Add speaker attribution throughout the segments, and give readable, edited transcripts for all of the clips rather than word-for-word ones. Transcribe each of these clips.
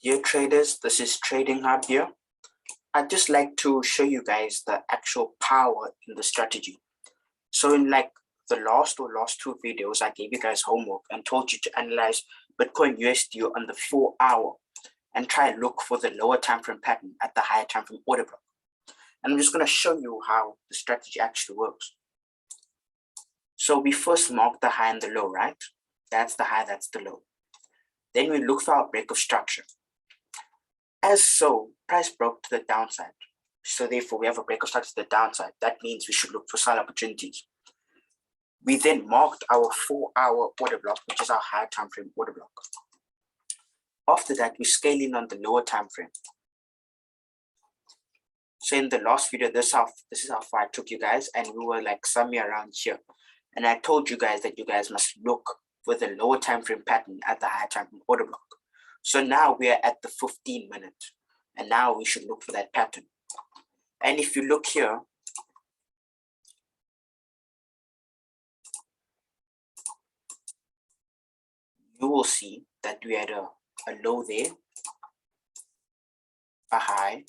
Speaker 1: Dear traders, this is Trading Hub here. I'd just like to show you guys the actual power in the strategy. So in like the last two videos, I gave you guys homework and told you to analyze Bitcoin USD on the 4-hour and try and look for the lower time frame pattern at the higher time frame order block. And I'm just going to show you how the strategy actually works. So we first mark the high and the low, right? That's the high, that's the low. Then we look for our break of structure. As so, price broke to the downside. So therefore, we have a break of structure to the downside. That means we should look for sell opportunities. We then marked our 4-hour order block, which is our higher time frame order block. After that, we scale in on the lower time frame. So in the last video, this is how far I took you guys, and we were like somewhere around here. And I told you guys that you guys must look for the lower time frame pattern at the higher time frame order block. So now we are at the 15-minute, and now we should look for that pattern. And if you look here, you will see that we had a low there, a high,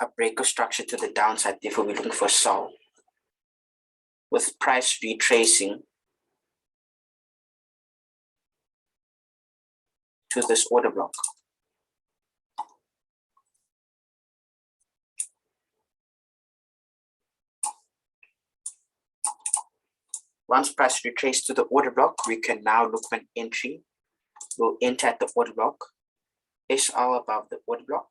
Speaker 1: a break of structure to the downside. Therefore, we're looking for a sell, with price retracing to this order block. Once price retraces to the order block, we can now look for an entry. We'll enter at the order block, SR above the order block.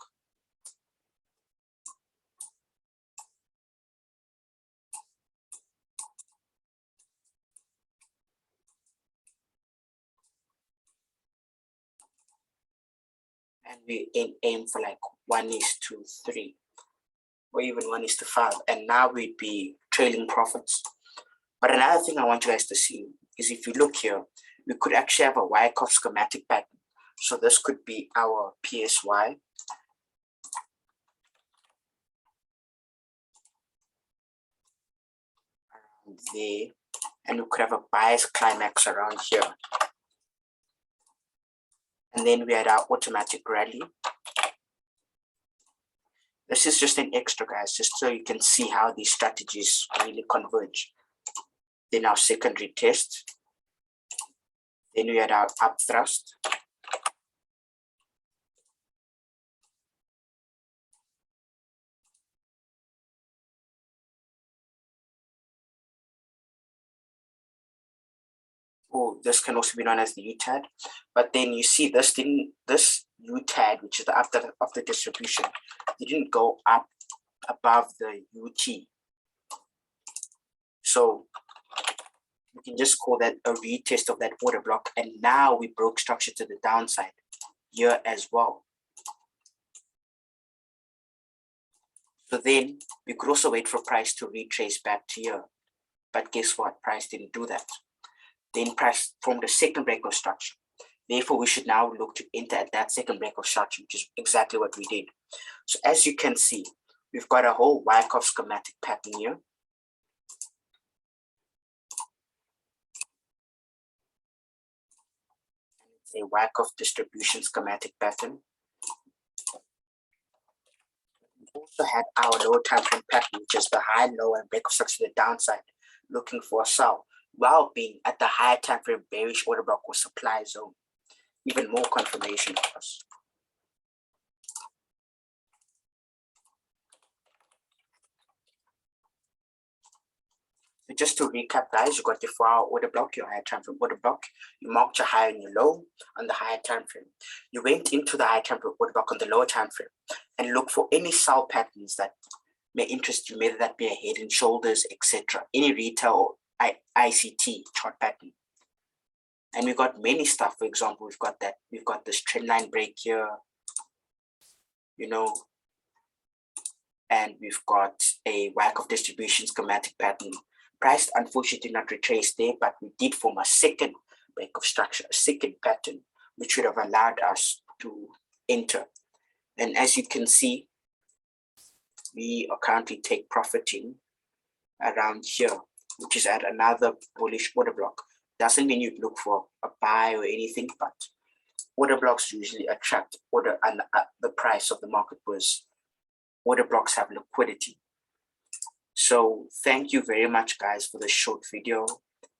Speaker 1: And we aim for like 1:3 or even 1:5, and now we'd be trailing profits. But another thing I want you guys to see is if you look here, we could actually have a Wyckoff schematic pattern. So this could be our PSY. Around there, and we could have a bias climax around here. And then we had our automatic rally. This is just an extra, guys, just so you can see how these strategies really converge. Then our secondary test. Then we had our up thrust. Oh, this can also be known as the UTAD. But then you see this UTAD, which is the after of the distribution, didn't go up above the UT. So we can just call that a retest of that order block. And now we broke structure to the downside here as well. So then we could also wait for price to retrace back to here. But guess what? Price didn't do that. Then price formed a second break of structure. Therefore, we should now look to enter at that second break of structure, which is exactly what we did. So as you can see, we've got a whole Wyckoff schematic pattern here. It's a Wyckoff distribution schematic pattern. We also had our lower time frame pattern, which is the high, low, and break of structure to the downside, looking for a sell, while being at the higher time frame bearish order block or supply zone. Even more confirmation for us. So just to recap, guys, you got your 4-hour order block, your higher time frame order block. You marked your high and your low on the higher time frame. You went into the higher time frame order block on the lower time frame and look for any sell patterns that may interest you, whether that be a head and shoulders, etc. Any retail or ICT chart pattern. And we got many stuff. For example, we've got this trend line break here, and we've got a Wyckoff distribution schematic pattern. Price unfortunately did not retrace there, but we did form a second break of structure, a second pattern, which would have allowed us to enter. And as you can see, we are currently take profiting around here, which is at another bullish order block. Doesn't mean you'd look for a buy or anything, but order blocks usually attract order, and the price of the market was order blocks have liquidity. So thank you very much, guys, for the short video.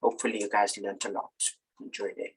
Speaker 1: Hopefully you guys learned a lot. Enjoyed it.